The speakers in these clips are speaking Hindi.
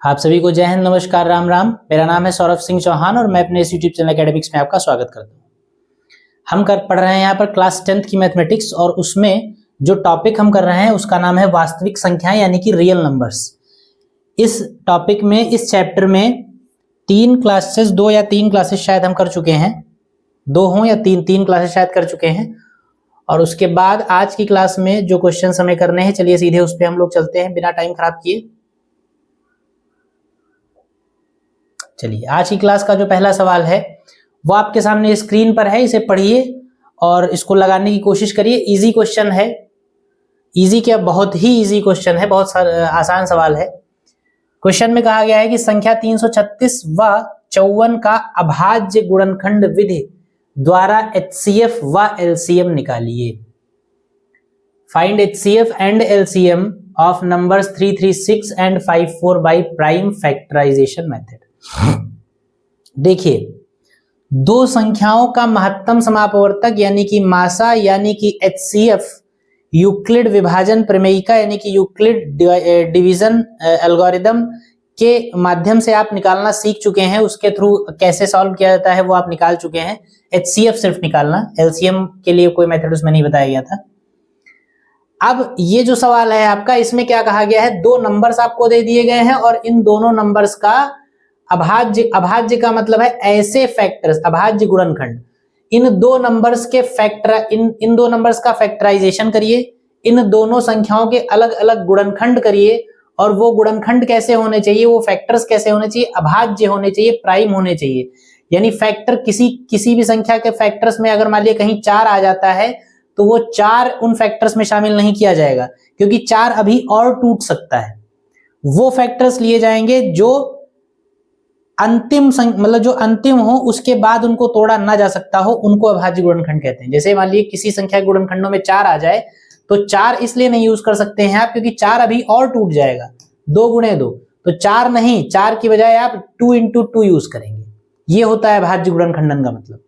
आप सभी को जय हिंद, नमस्कार, राम राम। मेरा नाम है सौरभ सिंह चौहान और मैं अपने इस यूट्यूब चैनल एकेडमिक्स में आपका स्वागत करता हूँ। हम पढ़ रहे हैं यहाँ पर क्लास 10th की मैथमेटिक्स और उसमें जो टॉपिक हम कर रहे हैं उसका नाम है वास्तविक संख्याएं यानी कि रियल नंबर्स। इस टॉपिक में, इस चैप्टर में 2 या 3 क्लासेस शायद हम कर चुके हैं, 2 हों या 3 क्लासेस शायद कर चुके हैं। और उसके बाद आज की क्लास में जो क्वेश्चन हमें करने हैं, चलिए सीधे उस पर हम लोग चलते हैं बिना टाइम खराब किए। चलिए, आज की क्लास का जो पहला सवाल है वो आपके सामने स्क्रीन पर है, इसे पढ़िए और इसको लगाने की कोशिश करिए। इजी क्वेश्चन है, इजी क्या, बहुत ही इजी क्वेश्चन है, बहुत आसान सवाल है। क्वेश्चन में कहा गया है कि संख्या 336 व 54 का अभाज्य गुणनखंड विधि द्वारा HCF व LCM निकालिए। Find HCF and LCM of numbers 336 and 54 by prime factorization method. देखिए, दो संख्याओं का महत्तम समापवर्तक यानी कि मासा यानी कि HCF यूक्लिड विभाजन प्रमेयिका यानी कि यूक्लिड डिवीजन एल्गोरिदम के माध्यम से आप निकालना सीख चुके हैं। उसके थ्रू कैसे सॉल्व किया जाता है वो आप निकाल चुके हैं। HCF सिर्फ निकालना, LCM के लिए कोई मेथड उसमें नहीं बताया गया था। अब ये जो सवाल है आपका, इसमें क्या कहा गया है, दो नंबर्स आपको दे दिए गए हैं और इन दोनों नंबर्स का अभाज्य का मतलब है ऐसे फैक्टर्स, अभाज्य गुणनखंड। इन दो नंबर्स के इन दो नंबर्स का फैक्टराइजेशन करिए, इन दोनों संख्याओं के अलग अलग गुणनखंड करिए और वो गुणनखंड कैसे होने चाहिए, वो फैक्टर्स कैसे होने चाहिए, अभाज्य होने चाहिए, प्राइम होने चाहिए। यानी फैक्टर किसी भी संख्या के फैक्टर्स में अगर मान लिया कहीं 4 आ जाता है तो वो 4 उन फैक्टर्स में शामिल नहीं किया जाएगा, क्योंकि 4 अभी और टूट सकता है। वो फैक्टर्स लिए जाएंगे जो अंतिम मतलब जो अंतिम हो, उसके बाद उनको तोड़ा ना जा सकता हो, उनको अभाज्य गुणनखंड कहते हैं। जैसे मान लीजिए किसी संख्या के गुणनखंडों में 4 आ जाए तो 4 इसलिए नहीं यूज कर सकते हैं आप क्योंकि 4 अभी और टूट जाएगा, 2 गुणे 2, तो 4 नहीं, 4 की बजाय आप 2 into 2 यूज करेंगे। ये होता है अभाज्य गुणनखंडन का मतलब।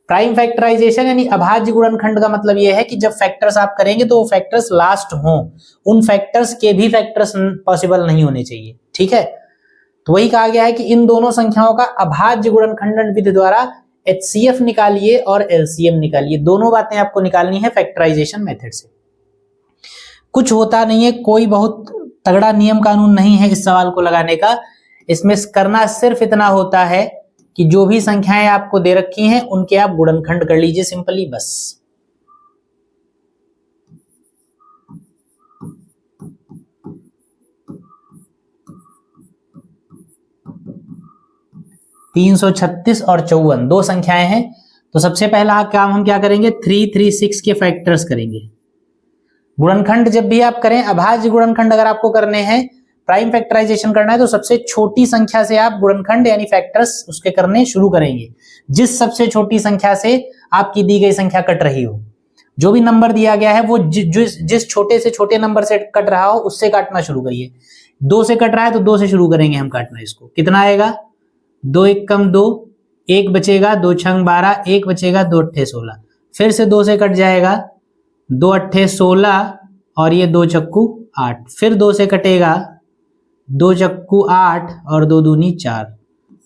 प्राइम फैक्टराइजेशन यानी अभाज्य गुणनखंड का मतलब यह है कि जब फैक्टर्स आप करेंगे तो वो फैक्टर्स लास्ट हों, उन फैक्टर्स के भी फैक्टर्स पॉसिबल नहीं होने चाहिए। ठीक है, तो वही कहा गया है कि इन दोनों संख्याओं का अभाज्य गुणनखंडन विधि द्वारा HCF निकालिए और LCM निकालिए। दोनों बातें आपको निकालनी है फैक्टराइजेशन मेथड से। कुछ होता नहीं है, कोई बहुत तगड़ा नियम कानून नहीं है इस सवाल को लगाने का। इसमें करना सिर्फ इतना होता है कि जो भी संख्याएं आपको दे रखी हैं उनके आप गुणनखंड कर लीजिए, सिंपली, बस। तीन 336 और 54 दो संख्याएं हैं, तो सबसे पहला काम हम क्या करेंगे, 336 के फैक्टर्स करेंगे। गुणनखंड जब भी आप करें, अभाज्य गुणनखंड अगर आपको करने हैं, प्राइम फैक्टराइजेशन करना है, तो सबसे छोटी संख्या से आप गुणनखंड यानी फैक्टर्स उसके करने शुरू करेंगे। जिस सबसे छोटी संख्या से आपकी दी गई संख्या कट रही हो, जो भी नंबर दिया गया है वो जिस छोटे से छोटे नंबर से कट रहा हो उससे काटना शुरू करिए। 2 से कट रहा है तो 2 से शुरू करेंगे हम काटना। इसको कितना आएगा, 2 1 कम 2, 1 बचेगा, 2 6 12, 1 बचेगा, 2 8 16। फिर से 2 से कट जाएगा, 2 8 16 और ये 2 चक्कू 8। फिर 2 से कटेगा, 2 चक्कू 8 और 2 दूनी 4।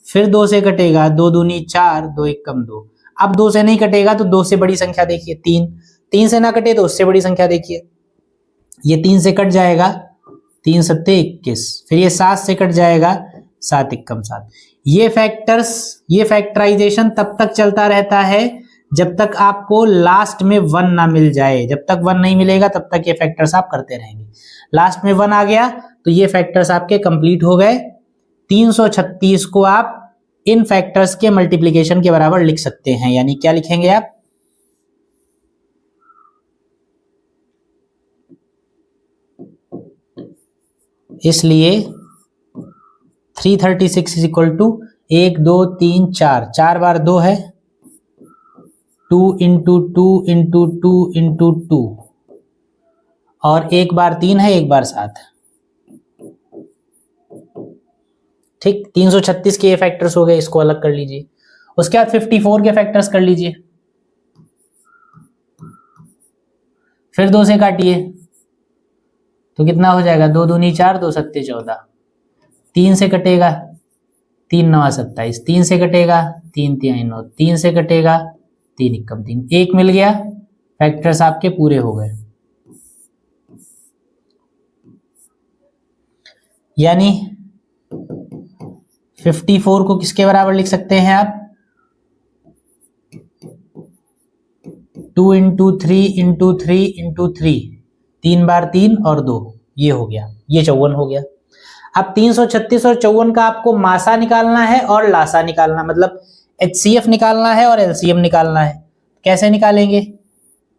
फिर 2 से कटेगा, 2 दूनी 4, 2 1 कम 2। अब 2 से नहीं कटेगा तो 2 से बड़ी संख्या देखिए, 3। 3 से ना कटे तो उससे बड़ी संख्या देखिए, ये 3 से कट जाएगा, 3 सत्ते 21। फिर ये 7 से कट जाएगा, 7 1 कम 7। ये फैक्टराइजेशन तब तक चलता रहता है जब तक आपको लास्ट में 1 ना मिल जाए। जब तक 1 नहीं मिलेगा तब तक ये फैक्टर्स आप करते रहेंगे। लास्ट में 1 आ गया तो ये फैक्टर्स आपके कंप्लीट हो गए। 336 को आप इन फैक्टर्स के मल्टीप्लिकेशन के बराबर लिख सकते हैं। यानी क्या लिखेंगे आप, इसलिए 336 इज इक्वल टू 1 2 3 4, 4 बार 2 है, 2 into 2 into 2 into 2, और 1 बार 3 है, 1 बार 7। ठीक, 336 के ये फैक्टर्स हो गए, इसको अलग कर लीजिए। उसके बाद 54 के फैक्टर्स कर लीजिए। फिर 2 से काटिए तो कितना हो जाएगा, 2 दूनी 4, 2 सत्ते 14। 3 से कटेगा, 3 9 27, 3 से कटेगा, 3 3 9, 3 से कटेगा, 3 1 3, 1 मिल गया, फैक्टर्स आपके पूरे हो गए। यानी 54 को किसके बराबर लिख सकते हैं आप? 2 इंटू 3 इंटू 3 इंटू 3, 3 बार 3 और 2, ये हो गया, ये 54 हो गया। अब 336 और 54 का आपको मासा निकालना है और लासा निकालना, मतलब HCF निकालना है और LCM निकालना है। कैसे निकालेंगे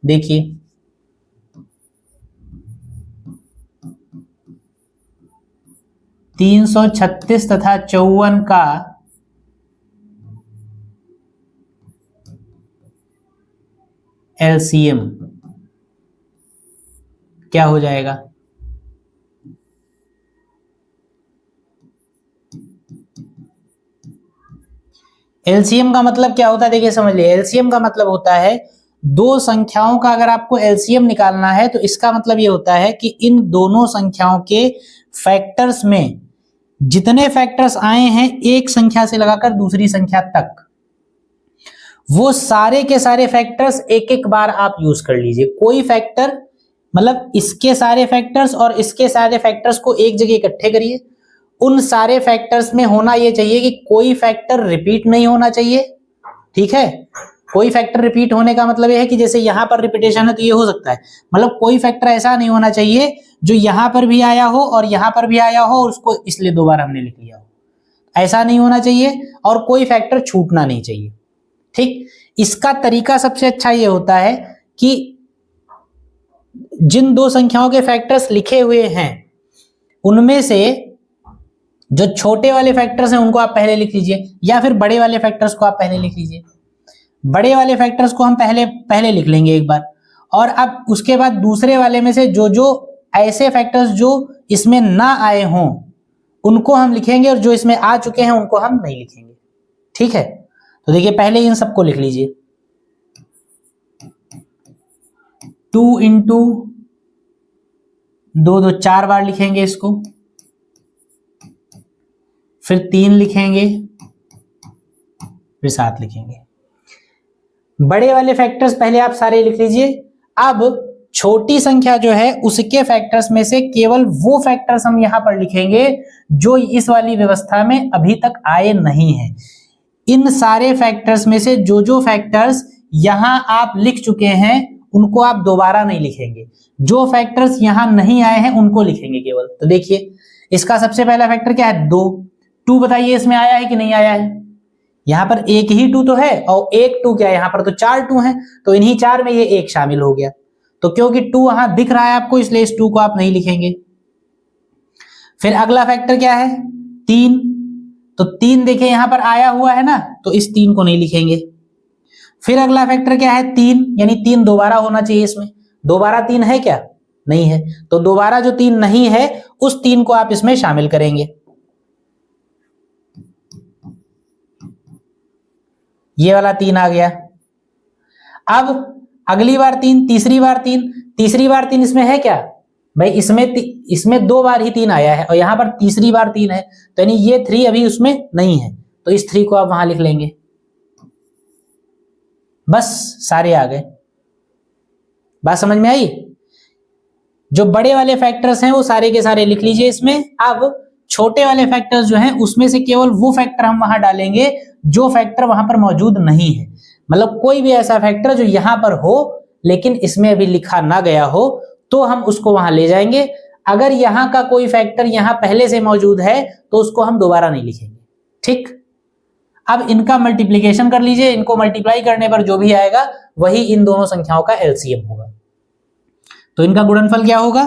देखिए, तीन 336 तथा 54 का LCM क्या हो जाएगा? LCM का मतलब क्या होता है देखिए, समझ लिए। LCM का मतलब होता है दो संख्याओं का अगर आपको LCM निकालना है तो इसका मतलब ये होता है कि इन दोनों संख्याओं के फैक्टर्स में जितने फैक्टर्स आए हैं एक संख्या से लगाकर दूसरी संख्या तक, वो सारे के सारे फैक्टर्स एक एक बार आप यूज कर लीजिए। कोई फैक्टर, मतलब इसके सारे फैक्टर्स और इसके सारे फैक्टर्स को एक जगह इकट्ठे करिए। उन सारे फैक्टर्स में होना ये चाहिए कि कोई फैक्टर रिपीट नहीं होना चाहिए, ठीक है। कोई फैक्टर रिपीट होने का मतलब ये है कि जैसे यहां पर रिपीटेशन है तो ये हो सकता है, मतलब कोई फैक्टर ऐसा नहीं होना चाहिए जो यहां पर भी आया हो और यहां पर भी आया हो और उसको इसलिए दो बार हमने लिख लिया हो, ऐसा नहीं होना चाहिए। और कोई फैक्टर छूटना नहीं चाहिए, ठीक। इसका तरीका सबसे अच्छा ये होता है कि जिन दो संख्याओं के फैक्टर्स लिखे हुए हैं उनमें से जो छोटे वाले फैक्टर्स हैं उनको आप पहले लिख लीजिए, या फिर बड़े वाले फैक्टर्स को आप पहले लिख लीजिए। बड़े वाले फैक्टर्स को हम पहले लिख लेंगे एक बार, और अब उसके बाद दूसरे वाले में से जो जो ऐसे फैक्टर्स जो इसमें ना आए हों उनको हम लिखेंगे, और जो इसमें आ चुके हैं उनको हम नहीं लिखेंगे, ठीक है। तो देखिए पहले इन सबको लिख लीजिए, 2 इंटू 2 2 4 बार लिखेंगे इसको, फिर 3 लिखेंगे, फिर 7 लिखेंगे। बड़े वाले फैक्टर्स पहले आप सारे लिख लीजिए। अब छोटी संख्या जो है उसके फैक्टर्स में से केवल वो फैक्टर्स हम यहां पर लिखेंगे जो इस वाली व्यवस्था में अभी तक आए नहीं हैं। इन सारे फैक्टर्स में से जो जो फैक्टर्स यहां आप लिख चुके हैं उनको आप दोबारा नहीं लिखेंगे, जो फैक्टर्स यहां नहीं आए हैं उनको लिखेंगे केवल। तो देखिए इसका सबसे पहला फैक्टर क्या है? 2 बताइए इसमें आया है कि नहीं आया है? यहां पर एक ही 2 तो है, और एक 2 क्या है, यहां पर तो 4 2 हैं, तो इन्हीं 4 में ये एक शामिल हो गया। तो क्योंकि 2 वहां दिख रहा है आपको इसलिए इस 2 को आप नहीं लिखेंगे। फिर अगला फैक्टर क्या है? 3, तो 3 देखिए यहां पर आया हुआ है ना, तो इस 3 को नहीं लिखेंगे। फिर अगला फैक्टर क्या है? 3, यानी 3 दोबारा होना चाहिए इसमें। दोबारा 3 है क्या? नहीं है, तो दोबारा जो 3 नहीं है उस 3 को आप इसमें शामिल करेंगे। ये वाला 3 आ गया। अब अगली बार 3, तीसरी बार 3, तीसरी बार 3 इसमें है क्या भाई? इसमें 2 बार ही 3 आया है और यहां पर तीसरी बार 3 है, तो यानी ये 3 अभी उसमें नहीं है, तो इस 3 को आप वहां लिख लेंगे। बस सारे आ गए। बात समझ में आई? जो बड़े वाले फैक्टर्स हैं वो सारे के सारे लिख लीजिए इसमें। अब छोटे वाले फैक्टर्स जो हैं उसमें से केवल वो फैक्टर हम वहां डालेंगे जो फैक्टर वहां पर मौजूद नहीं है, मतलब कोई भी ऐसा फैक्टर जो यहां पर हो लेकिन इसमें अभी लिखा ना गया हो तो हम उसको वहां ले जाएंगे। अगर यहां का कोई फैक्टर यहां पहले से मौजूद है तो उसको हम दोबारा नहीं लिखेंगे, ठीक। अब इनका मल्टीप्लीकेशन कर लीजिए, इनको मल्टीप्लाई करने पर जो भी आएगा वही इन दोनों संख्याओं का एलसीएम होगा। तो इनका गुणनफल क्या होगा?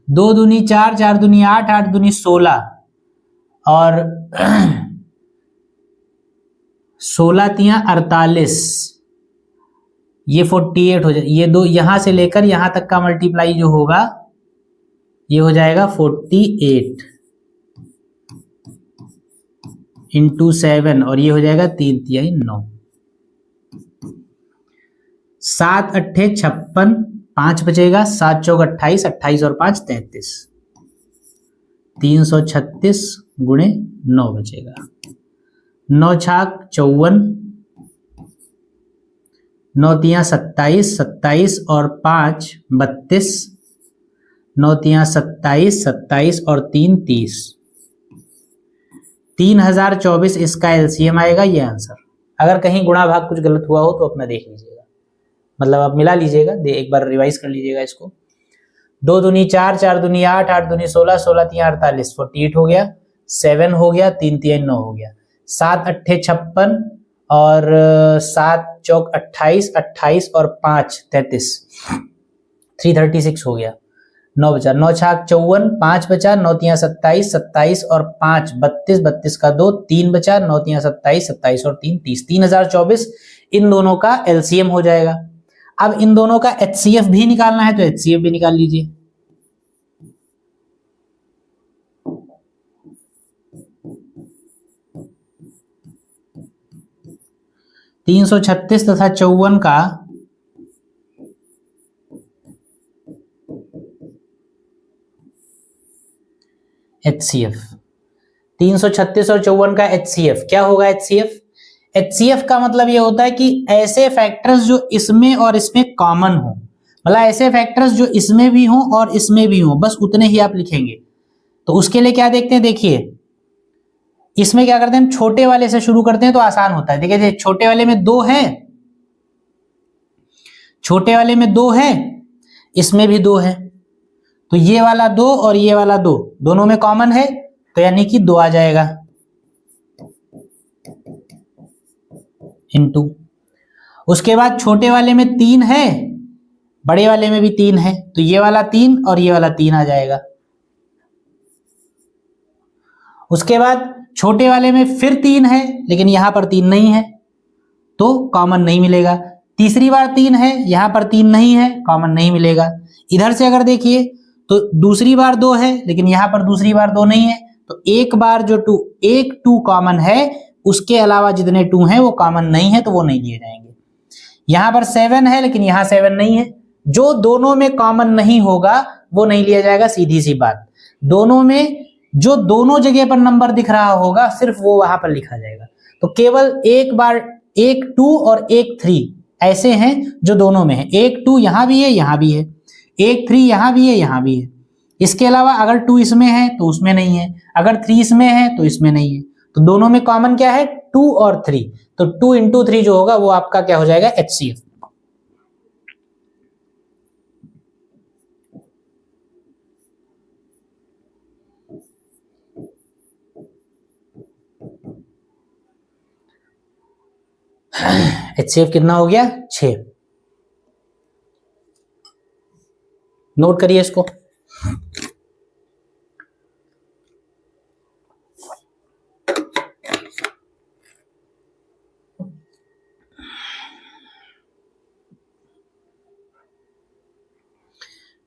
2 दूनी 4, 4 दूनी 8, 8 दूनी 16 और 16 तियां 48, ये 48 हो जाए। ये दो यहां से लेकर यहां तक का मल्टीप्लाई जो होगा ये हो जाएगा 48 इंटू 7 और ये हो जाएगा 3 तिहाई 9। 7 अट्ठे 56 5 बचेगा, 7 चौक 28, 28 और 5 33, 336 गुणे 9 बचेगा। 9 छाक 54, 9 तियां 27, 27 और 5 32, 9 तियां 27, 27 और 3 30, 3024 इसका एलसीएम आएगा। ये आंसर। अगर कहीं गुणा भाग कुछ गलत हुआ हो तो अपना देख लीजिएगा, मतलब आप मिला लीजिएगा, एक बार रिवाइज कर लीजिएगा इसको। 2 दूनी 4, 4 दूनी 8, 8 दूनी 16, 16 तियां 48, 48 हो गया, 7 हो गया, 3 तियां 9 हो गया, 7 अट्ठे 56 और 7 चौक 28, 28 और 5 33, 336 हो गया। 9 बचा, 9 छाक 54, 5 बचा, 9 तियां 27, 27 और 5 32, 32 का 2, 3 बचा, 9 तियां 27, 27 और 3 30, 3024 इन दोनों का एलसीएम हो जाएगा। अब इन दोनों का एचसीएफ भी निकालना है तो एचसीएफ भी निकाल लीजिए। तीन 336 तथा 54 का एचसीएफ, 336 और 54 का एचसीएफ क्या होगा? एचसीएफ, एचसीएफ का मतलब ये होता है कि ऐसे फैक्टर्स जो इसमें और इसमें कॉमन हो, मतलब ऐसे फैक्टर्स जो इसमें भी हो और इसमें भी हो, बस उतने ही आप लिखेंगे। तो उसके लिए क्या देखते हैं, देखिए इसमें क्या करते हैं, हम छोटे वाले से शुरू करते हैं तो आसान होता है। देखिए छोटे वाले में 2 है, छोटे वाले में 2 है, इसमें भी 2 है, तो ये वाला 2 और ये वाला 2 दोनों में कॉमन है, तो यानी कि 2 आ जाएगा इनटू। उसके बाद छोटे वाले में 3 है, बड़े वाले में भी 3 है, तो ये वाला 3 और ये वाला 3 आ जाएगा। उसके बाद छोटे वाले में फिर 3 है, लेकिन यहां पर 3 नहीं है तो कॉमन नहीं मिलेगा। तीसरी बार 3 है, यहां पर 3 नहीं है, कॉमन नहीं मिलेगा। इधर से अगर देखिए तो दूसरी बार 2 है, लेकिन यहां पर दूसरी बार 2 नहीं है, तो एक बार जो 2 कॉमन है, उसके अलावा जितने 2 हैं वो कॉमन नहीं है, तो वो नहीं लिए जाएंगे। यहां पर 7 है, लेकिन यहां 7 नहीं है, जो दोनों में कॉमन नहीं होगा वो नहीं लिया जाएगा, सीधी सी बात। दोनों में जो दोनों जगह पर नंबर दिख रहा होगा सिर्फ वो वहां पर लिखा जाएगा। तो केवल एक बार एक 2 और एक 3 ऐसे हैं जो दोनों में है। एक 2 यहां भी है, यहां भी है, एक 3 यहां भी है, यहां भी है। इसके अलावा अगर 2 इसमें है तो उसमें नहीं है, अगर 3 इसमें है तो इसमें नहीं है। तो दोनों में कॉमन क्या है? 2 और 3। तो 2 इंटू 3 जो होगा वो आपका क्या हो जाएगा? एचसीएफ। एचसीएफ कितना हो गया? 6। नोट करिए इसको।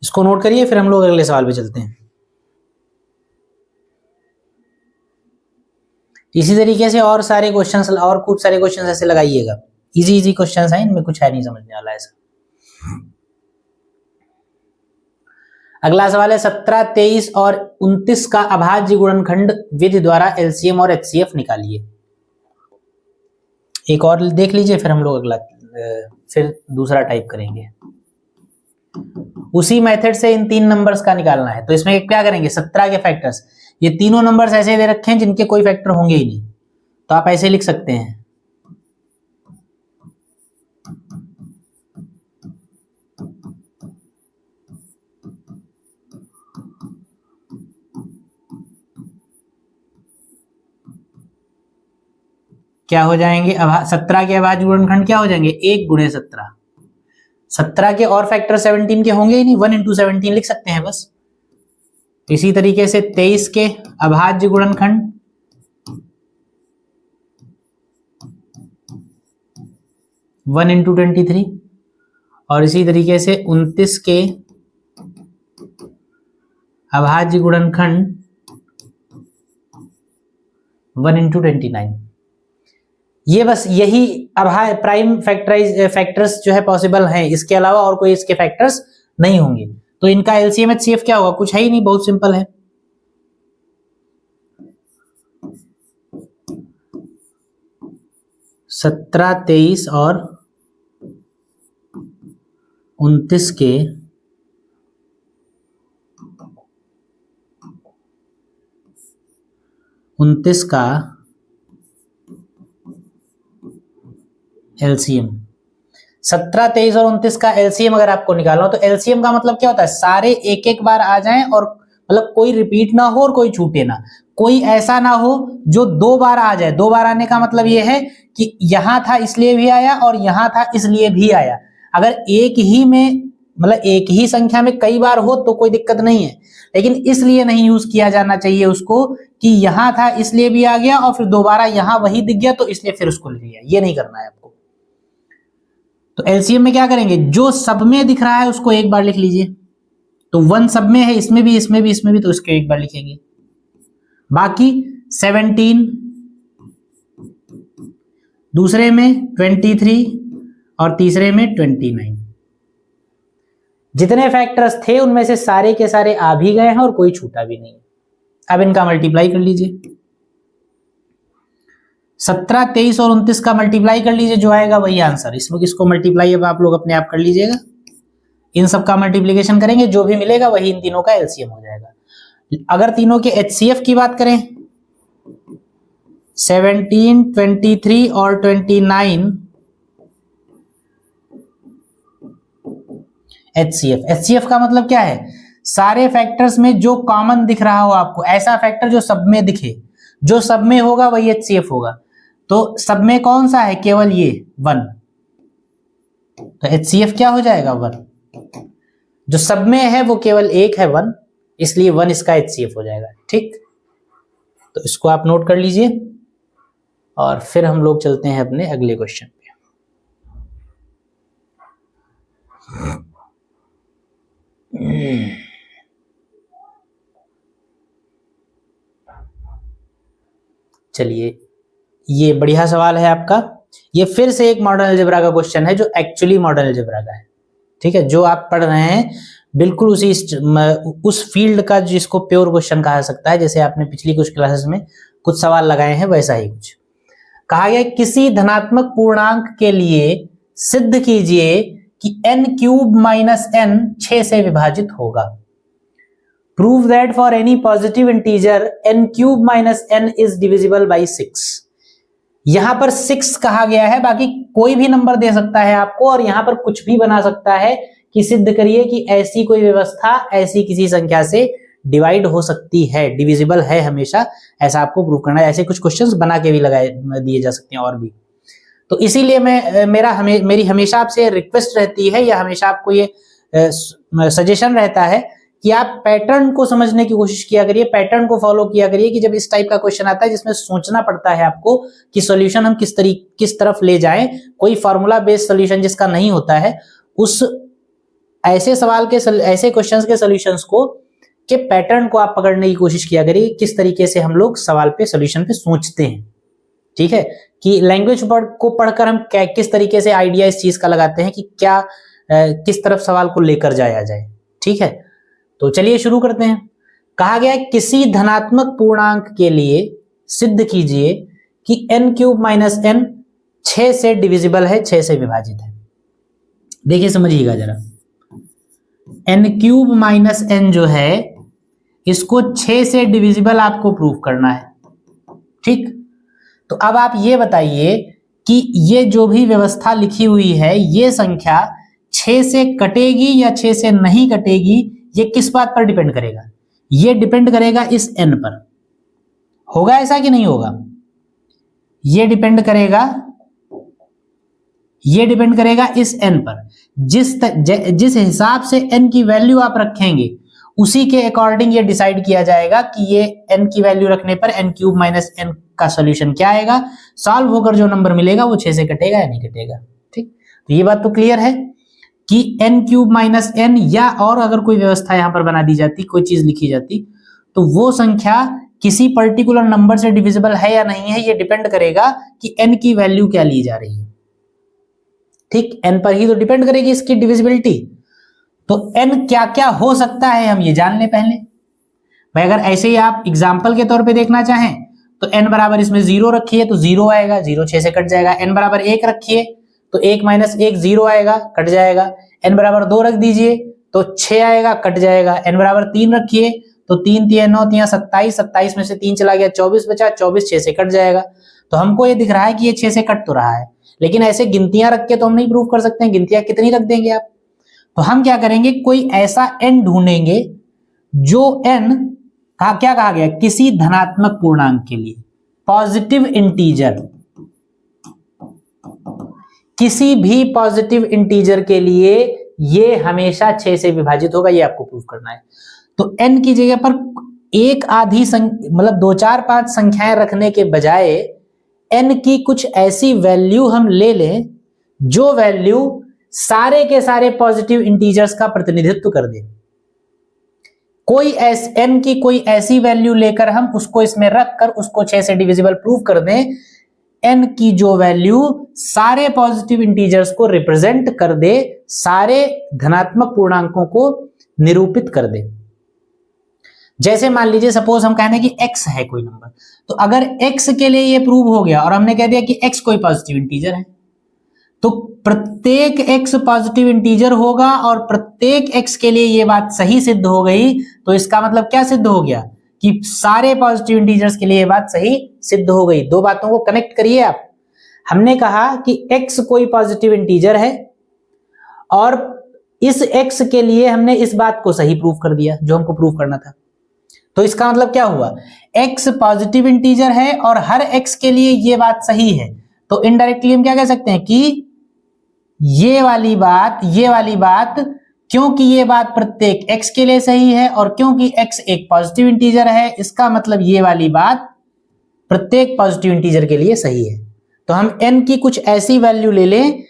इसको नोट करिए, फिर हम लोग अगले सवाल पे चलते हैं। इसी तरीके से और सारे क्वेश्चंस और खूब सारे क्वेश्चंस ऐसे लगाइएगा। इजी इजी क्वेश्चंस हैं, इनमें कुछ है नहीं समझने वाला ऐसा। अगला सवाल है 17, 23 और 29 का अभाज्य गुणनखंड विधि द्वारा एलसीएम और एचसीएफ निकालिए। एक और देख लीजिए, फिर हम लोग अगला फिर दूसरा टाइप करेंगे। उसी मेथड से इन 3 नंबर्स का निकालना है। तो इसमें क्या करेंगे? 17 के फैक्टर्स, ये तीनों नंबर्स ऐसे दे रखे हैं जिनके कोई फैक्टर होंगे ही नहीं, तो आप ऐसे लिख सकते हैं। क्या हो जाएंगे? 17 के अभाज्य गुणनखंड क्या हो जाएंगे? 1 गुणे 17। 17 के और फैक्टर 17 के होंगे ही नहीं, 1 इंटू 17 लिख सकते हैं बस। इसी तरीके से 23 के अभाज्य गुणनखंड 1 इंटू 23, और इसी तरीके से 29 के अभाज्य गुणनखंड 1 इंटू 29। ये बस यही प्राइम फैक्टर्स जो है पॉसिबल हैं, इसके अलावा और कोई इसके फैक्टर्स नहीं होंगे। तो इनका एलसीएम एचसीएफ क्या होगा, कुछ है ही नहीं, बहुत सिंपल है। 17, 23 और 29 के का एलसीएम, 17, 23 और 29 का एलसीएम अगर आपको निकालना हो तो एलसीएम का मतलब क्या होता है, सारे एक एक बार आ जाएं और मतलब कोई रिपीट ना हो और कोई छूटे ना, कोई ऐसा ना हो जो 2 बार आ जाए। 2 बार आने का मतलब ये है कि यहां था इसलिए भी आया और यहां था इसलिए भी आया। अगर एक ही में मतलब एक ही संख्या में कई बार हो तो कोई दिक्कत नहीं है, लेकिन इसलिए नहीं यूज किया जाना चाहिए उसको कि यहां था इसलिए भी आ गया और फिर दोबारा यहां वही दिख गया तो इसलिए फिर उसको ले लिया, ये नहीं करना है आपको। तो एलसीएम में क्या करेंगे, जो सब में दिख रहा है उसको एक बार लिख लीजिए। तो 1 सब में है, इसमें भी इसमें भी इसमें भी, तो इसको एक बार लिखेंगे। बाकी 17 दूसरे में, 23 और तीसरे में 29। जितने फैक्टर्स थे उनमें से सारे के सारे आ भी गए हैं और कोई छूटा भी नहीं। अब इनका मल्टीप्लाई कर लीजिए, 17, 23 और 29 का मल्टीप्लाई कर लीजिए, जो आएगा वही आंसर। इसको मल्टीप्लाई अब आप लोग अपने आप कर लीजिएगा। इन सब का मल्टीप्लिकेशन करेंगे, जो भी मिलेगा वही इन तीनों का एलसीएम हो जाएगा। अगर तीनों के एचसीएफ की बात करें, 17, 23 और 29 एचसीएफ का मतलब क्या है, सारे फैक्टर्स में जो कॉमन दिख रहा हो आपको, ऐसा फैक्टर जो सब में दिखे, जो सब में होगा वही एचसीएफ होगा। तो सब में कौन सा है, केवल ये 1, तो एचसीएफ क्या हो जाएगा 1। जो सब में है वो केवल एक है 1, इसलिए 1 इसका एचसीएफ हो जाएगा। ठीक, तो इसको आप नोट कर लीजिए और फिर हम लोग चलते हैं अपने अगले क्वेश्चन पे। चलिए, ये बढ़िया सवाल है आपका। ये फिर से एक मॉडर्न अलजेब्रा का क्वेश्चन है जो एक्चुअली मॉडर्न अलजेब्रा का है। ठीक है, जो आप पढ़ रहे हैं बिल्कुल उस फील्ड का जिसको प्योर क्वेश्चन कहा सकता है। जैसे आपने पिछली कुछ क्लासेस में कुछ सवाल लगाए हैं वैसा ही कुछ कहा गया। किसी धनात्मक पूर्णांक के लिए सिद्ध कीजिए कि n³ - n 6 से विभाजित होगा। Prove that for any positive integer n³ - n is divisible by 6। यहां पर 6 कहा गया है, बाकी कोई भी नंबर दे सकता है आपको और यहां पर कुछ भी बना सकता है कि सिद्ध करिए कि ऐसी कोई व्यवस्था ऐसी किसी संख्या से डिवाइड हो सकती है, डिविजिबल है हमेशा, ऐसा आपको प्रूव करना है। ऐसे कुछ क्वेश्चंस बना के भी लगाए दिए जा सकते हैं और भी। तो इसीलिए मेरी हमेशा आपसे रिक्वेस्ट रहती है या हमेशा आपको ये सजेशन रहता है कि आप पैटर्न को समझने की कोशिश किया करिए, पैटर्न को फॉलो किया करिए कि जब इस टाइप का क्वेश्चन आता है जिसमें सोचना पड़ता है आपको कि सॉल्यूशन हम किस तरफ ले जाएं, कोई फार्मूला बेस्ड सॉल्यूशन जिसका नहीं होता है, उस ऐसे सवाल के ऐसे क्वेश्चंस के सॉल्यूशंस को के पैटर्न को आप पकड़ने की कोशिश किया करिए, किस तरीके से हम लोग सवाल पे सॉल्यूशन पे सोचते हैं। ठीक है, कि लैंग्वेज को पढ़कर हम किस तरीके से आइडिया इस चीज का लगाते हैं कि क्या किस तरफ सवाल को लेकर जाया जाए। ठीक है, तो चलिए शुरू करते हैं। कहा गया है किसी धनात्मक पूर्णांक के लिए सिद्ध कीजिए कि n³ - n 6 से डिविजिबल है, 6 से विभाजित है। देखिए समझिएगा जरा, n³ - n जो है इसको 6 से डिविजिबल आपको प्रूव करना है। ठीक, तो अब आप ये बताइए कि ये जो भी व्यवस्था लिखी हुई है, ये संख्या 6 से कटेगी या 6 से नहीं कटेगी, ये किस बात पर डिपेंड करेगा? ये डिपेंड करेगा इस n पर। होगा ऐसा कि नहीं होगा? ये डिपेंड करेगा इस n पर। जिस हिसाब से n की वैल्यू आप रखेंगे उसी के अकॉर्डिंग ये डिसाइड किया जाएगा कि ये n की वैल्यू रखने पर n³ - n का सॉल्यूशन क्या आएगा। सॉल्व होकर जो नंबर मिलेगा वो 6 से कटेगा या नहीं कटेगा। ठीक, तो ये बात तो क्लियर है कि n³ - n या और अगर कोई व्यवस्था यहां पर बना दी जाती, कोई चीज लिखी जाती, तो वो संख्या किसी पर्टिकुलर नंबर से डिविजिबल है या नहीं है, ये डिपेंड करेगा कि n की वैल्यू क्या ली जा रही है। ठीक, n पर ही तो डिपेंड करेगी इसकी डिविजिबिलिटी। तो n क्या क्या हो सकता है हम ये जान ले पहले भाई। अगर ऐसे ही आप एग्जाम्पल के तौर पे देखना चाहें तो n बराबर इसमें 0 रखिए तो 0 आएगा, 0 6 से कट जाएगा। n बराबर 1 रखिए तो 1 माइनस 1 0 आएगा, कट जाएगा। n बराबर 2 रख दीजिए तो 6 आएगा, कट जाएगा। n बराबर 3 रखिए तो 3 3 9 3 27, 27 में से 3 चला गया, 24 बचा, 24 6 से कट जाएगा। तो हमको ये दिख रहा है कि ये 6 से कट तो रहा है, लेकिन ऐसे गिनतियां रख के तो हम नहीं प्रूव कर सकते हैं। गिनतियां कितनी रख देंगे आप? तो हम क्या करेंगे, कोई ऐसा n ढूंढेंगे जो n क्या कहा गया, किसी धनात्मक पूर्णांक के लिए, पॉजिटिव इंटीजर, किसी भी पॉजिटिव इंटीजर के लिए ये हमेशा 6 से विभाजित होगा। ये आपको प्रूव करना है। तो n की जगह पर एक आधी मतलब 2 4 5 संख्याएं रखने के बजाय n की कुछ ऐसी वैल्यू हम ले लें जो वैल्यू सारे के सारे पॉजिटिव इंटीजर्स का प्रतिनिधित्व कर दे। कोई n की कोई ऐसी वैल्यू लेकर हम उसको इसमें रखकर उसको 6 से डिविजिबल प्रूव कर दें, n की जो वैल्यू सारे पॉजिटिव इंटीजर्स को रिप्रेजेंट कर दे, सारे धनात्मक पूर्णांकों को निरूपित कर दे। जैसे मान लीजिए सपोज हम कहने कि x है कोई नंबर, तो अगर x के लिए ये प्रूव हो गया और हमने कह दिया कि x कोई पॉजिटिव इंटीजर है, तो प्रत्येक x पॉजिटिव इंटीजर होगा और प्रत्येक x के लिए ये बात सही सिद्ध हो गई। तो इसका मतलब क्या सिद्ध हो गया कि सारे पॉजिटिव इंटीजर्स के लिए ये बात सही सिद्ध हो गई। दो बातों को कनेक्ट करिए आप। हमने कहा कि x कोई पॉजिटिव इंटीजर है और इस x के लिए हमने इस बात को सही प्रूव कर दिया जो हमको प्रूव करना था। तो इसका मतलब क्या हुआ, x पॉजिटिव इंटीजर है और हर x के लिए ये बात सही है। तो इनडायरेक्टली हम क्या कह सकते हैं कि ये वाली बात क्योंकि ये बात प्रत्येक x के लिए सही है और क्योंकि x एक पॉजिटिव इंटीजर है, इसका मतलब ये वाली बात प्रत्येक पॉजिटिव इंटीजर के लिए सही है। तो हम n की कुछ ऐसी वैल्यू ले लें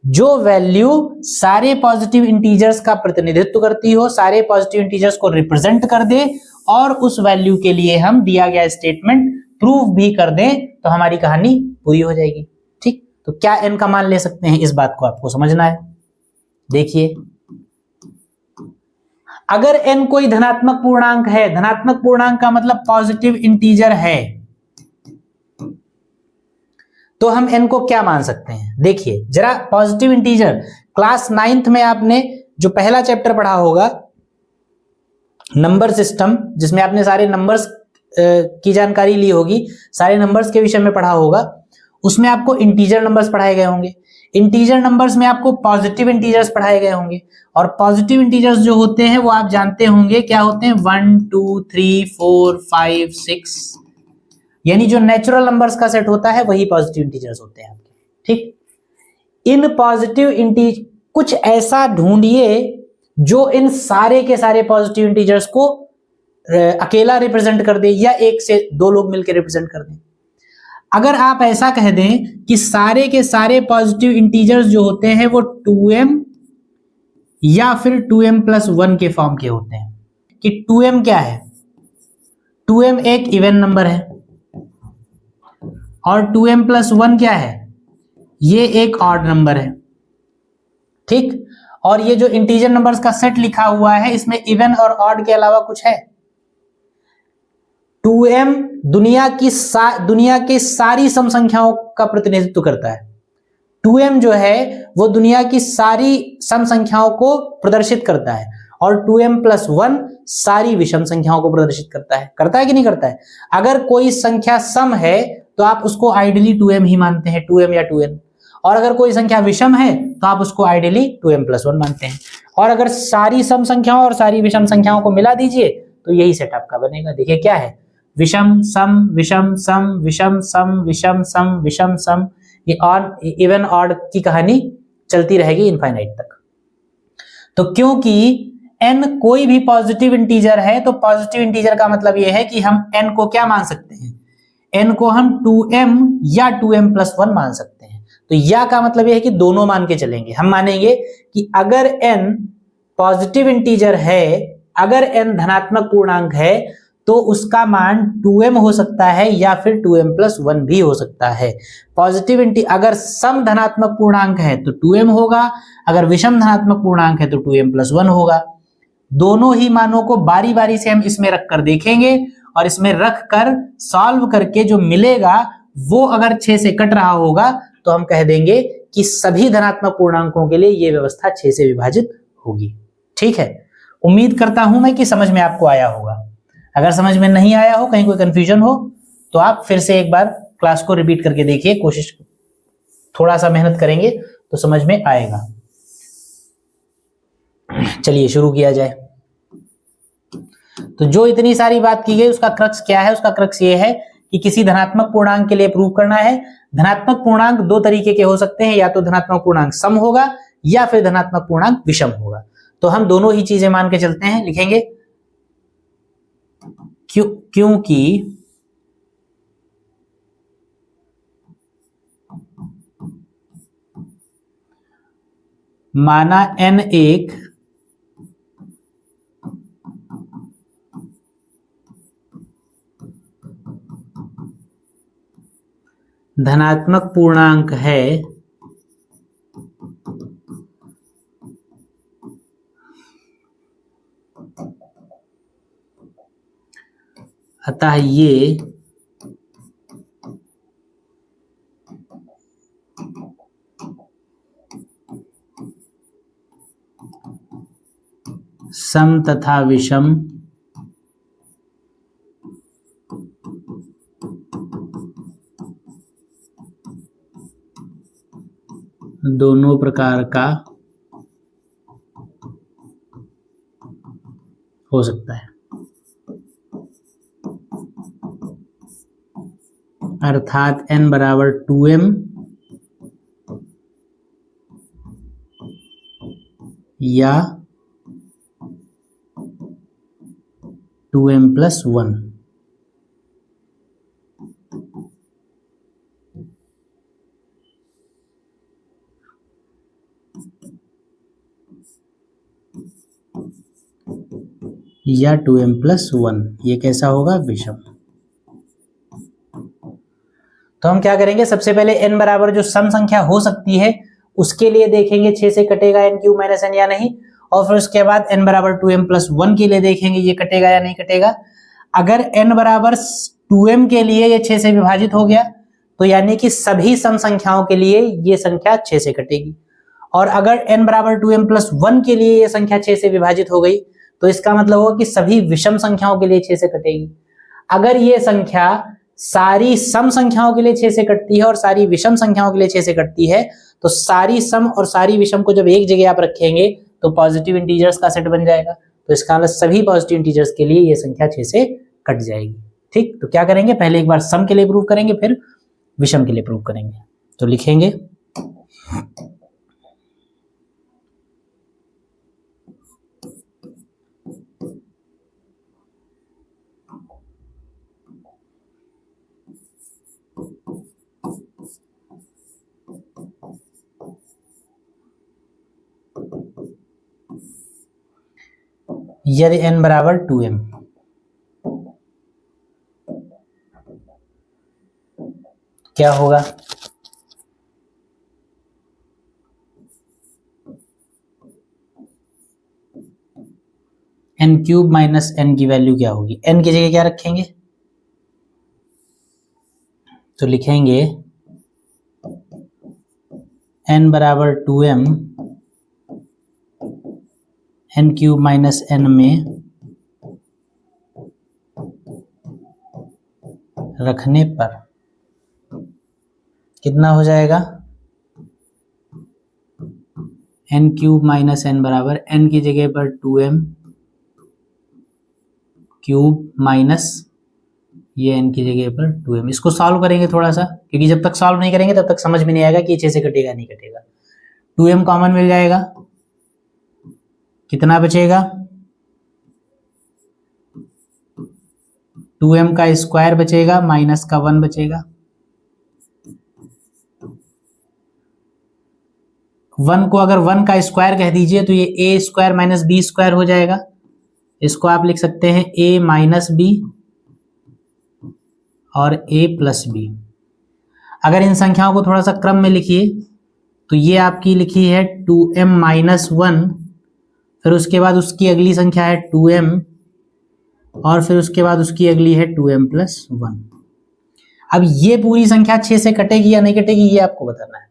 जो वैल्यू सारे पॉजिटिव इंटीजर्स का प्रतिनिधित्व करती हो, सारे पॉजिटिव इंटीजर्स को रिप्रेजेंट कर दे और उस वैल्यू के लिए हम दिया गया स्टेटमेंट प्रूव भी कर दें, तो हमारी कहानी पूरी हो जाएगी। ठीक, तो क्या n का मान ले सकते हैं, इस बात को आपको समझना है। देखिए, अगर n कोई धनात्मक पूर्णांक है, धनात्मक पूर्णांक का मतलब पॉजिटिव इंटीजर है, तो हम n को क्या मान सकते हैं। देखिए जरा, पॉजिटिव इंटीजर क्लास 9th में आपने जो पहला चैप्टर पढ़ा होगा नंबर सिस्टम, जिसमें आपने सारे नंबर्स की जानकारी ली होगी, सारे नंबर्स के विषय में पढ़ा होगा, उसमें आपको इंटीजर नंबर्स पढ़ाए गए होंगे। इंटीजर नंबर्स में आपको पॉजिटिव इंटीजर्स पढ़ाए गए होंगे और पॉजिटिव इंटीजर्स जो होते हैं वो आप जानते होंगे क्या होते हैं, 1 2 3 4 5 6, यानी जो नेचुरल नंबर्स का सेट होता है वही पॉजिटिव इंटीजर्स होते हैं आपके। ठीक, इन पॉजिटिव इंटीजर कुछ ऐसा ढूंढिए जो इन सारे के सारे पॉजिटिव इंटीजर्स को अकेला रिप्रेजेंट कर दे या एक से दो लोग मिलकर रिप्रेजेंट कर दें। अगर आप ऐसा कह दें कि सारे के सारे पॉजिटिव इंटीजर्स जो होते हैं वो 2m या फिर 2m+1 के फॉर्म के होते हैं, कि 2m क्या है, 2m एक इवन नंबर है और 2m+1 क्या है, ये एक ऑड नंबर है। ठीक, और ये जो इंटीजर नंबर्स का सेट लिखा हुआ है इसमें इवन और ऑड के अलावा कुछ है। 2m दुनिया की सारी सम संख्याओं का प्रतिनिधित्व करता है। 2m जो है वो दुनिया की सारी सम संख्याओं को प्रदर्शित करता है और 2m+1 सारी विषम संख्याओं को प्रदर्शित करता है कि नहीं करता है। अगर कोई संख्या सम है तो आप उसको आइडियली 2m ही मानते हैं, 2m या 2n, और अगर कोई संख्या विषम है तो आप उसको आइडियली 2m+1 मानते हैं। और अगर सारी सम संख्याओं और सारी विषम संख्याओं को मिला दीजिए तो यही सेट आपका बनेगा। देखिए क्या है, विषम सम विषम सम विषम सम विषम सम विषम सम, ये ऑड इवन ऑड की कहानी चलती रहेगी इनफाइनाइट तक। तो क्योंकि n कोई भी पॉजिटिव इंटीजर है तो पॉजिटिव इंटीजर का मतलब यह है कि हम n को क्या मान सकते हैं, n को हम 2m या 2m+1 मान सकते हैं। तो या का मतलब यह है कि दोनों मान के चलेंगे। हम मानेंगे कि अगर n पॉजिटिव इंटीजर है, अगर n धनात्मक पूर्णांक है, तो उसका मान 2m हो सकता है या फिर 2m+1 भी हो सकता है। पॉजिटिव अगर सम धनात्मक पूर्णांक है तो 2m होगा, अगर विषम धनात्मक पूर्णांक है तो 2m+1 होगा। दोनों ही मानों को बारी बारी से हम इसमें रख कर देखेंगे और इसमें रख कर सॉल्व करके जो मिलेगा वो अगर 6 से कट रहा होगा तो हम कह देंगे कि सभी धनात्मक पूर्णांकों के लिए ये व्यवस्था 6 से विभाजित होगी। ठीक है, उम्मीद करता हूं मैं कि समझ में आपको आया होगा। अगर समझ में नहीं आया हो, कहीं कोई कंफ्यूजन हो, तो आप फिर से एक बार क्लास को रिपीट करके देखिए, कोशिश थोड़ा सा मेहनत करेंगे तो समझ में आएगा। चलिए शुरू किया जाए। तो जो इतनी सारी बात की गई उसका क्रक्स क्या है? उसका क्रक्स ये है कि किसी धनात्मक पूर्णांक के लिए प्रूव करना है। धनात्मक पूर्णांक दो तरीके के हो सकते हैं, या तो धनात्मक पूर्णांक सम होगा या फिर धनात्मक पूर्णांक विषम होगा। तो हम दोनों ही चीजें मान के चलते हैं, लिखेंगे क्योंकि माना n एक धनात्मक पूर्णांक है अतः ये सम तथा विषम दोनों प्रकार का हो सकता है। अर्थात n बराबर 2m या 2m+1। या 2m+1, ये कैसा होगा? विषम। तो हम क्या करेंगे, सबसे पहले n बराबर जो सम संख्या हो सकती है उसके लिए देखेंगे 6 से कटेगा n³ - n या नहीं, और फिर उसके बाद n बराबर 2m+1 के लिए देखेंगे ये कटेगा या नहीं कटेगा। अगर n बराबर 2m के लिए ये 6 से विभाजित हो गया तो यानी कि सभी सम संख्याओं के लिए ये संख्या 6 से कटेगी, और अगर n बराबर 2m+1 के लिए ये संख्या 6 से विभाजित हो गई तो इसका मतलब होगा कि सभी विषम संख्याओं के लिए 6 से कटेगी। अगर ये संख्या सारी सम संख्याओं के लिए 6 से कटती है और सारी विषम संख्याओं के लिए 6 से कटती है, तो सारी सम और सारी विषम को जब एक जगह आप रखेंगे तो पॉजिटिव इंटीजर्स का सेट बन जाएगा। तो इसका मतलब सभी पॉजिटिव इंटीजर्स के लिए ये संख्या 6 से कट जाएगी। ठीक, तो क्या करेंगे, पहले एक बार सम के लिए प्रूव करेंगे, फिर विषम के लिए प्रूव करेंगे। तो लिखेंगे यदि n बराबर 2m, क्या होगा? n³ - n की वैल्यू क्या होगी? n की जगह क्या रखेंगे? तो लिखेंगे n बराबर 2m n³ - n में रखने पर कितना हो जाएगा? n³ - n बराबर n की जगह पर 2m³ माइनस ये n की जगह पर 2m। इसको सॉल्व करेंगे थोड़ा सा, क्योंकि जब तक सॉल्व नहीं करेंगे तब तक समझ में नहीं आएगा कि 6 से कटेगा नहीं कटेगा। 2m कॉमन मिल जाएगा, कितना बचेगा? 2m का स्क्वायर बचेगा माइनस का 1 बचेगा। 1 को अगर 1 का स्क्वायर कह दीजिए तो ये a² - b² हो जाएगा। इसको आप लिख सकते हैं a माइनस बी और a प्लस बी। अगर इन संख्याओं को थोड़ा सा क्रम में लिखिए तो ये आपकी लिखी है 2m माइनस 1, फिर उसके बाद उसकी अगली संख्या है 2m और फिर उसके बाद उसकी अगली है 2m प्लस 1। अब ये पूरी संख्या 6 से कटेगी या नहीं कटेगी ये आपको बताना है।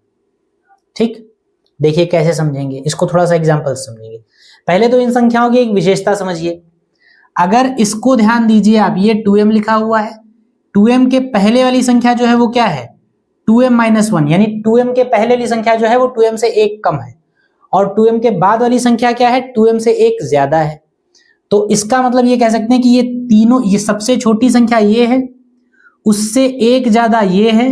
ठीक, देखिए कैसे समझेंगे इसको, थोड़ा सा एग्जांपल समझेंगे। पहले तो इन संख्याओं की एक विशेषता समझिए। अगर इसको ध्यान दीजिए आप, ये 2m लिखा हुआ है, 2m के पहले वाली संख्या जो है वो क्या है 2m माइनस 1, यानी 2m के पहले वाली संख्या जो है वो 2m से एक कम है, और 2m के बाद वाली संख्या क्या है 2m से एक ज्यादा है। तो इसका मतलब ये कह सकते हैं कि ये तीनों, ये सबसे छोटी संख्या ये है, उससे एक ज्यादा ये है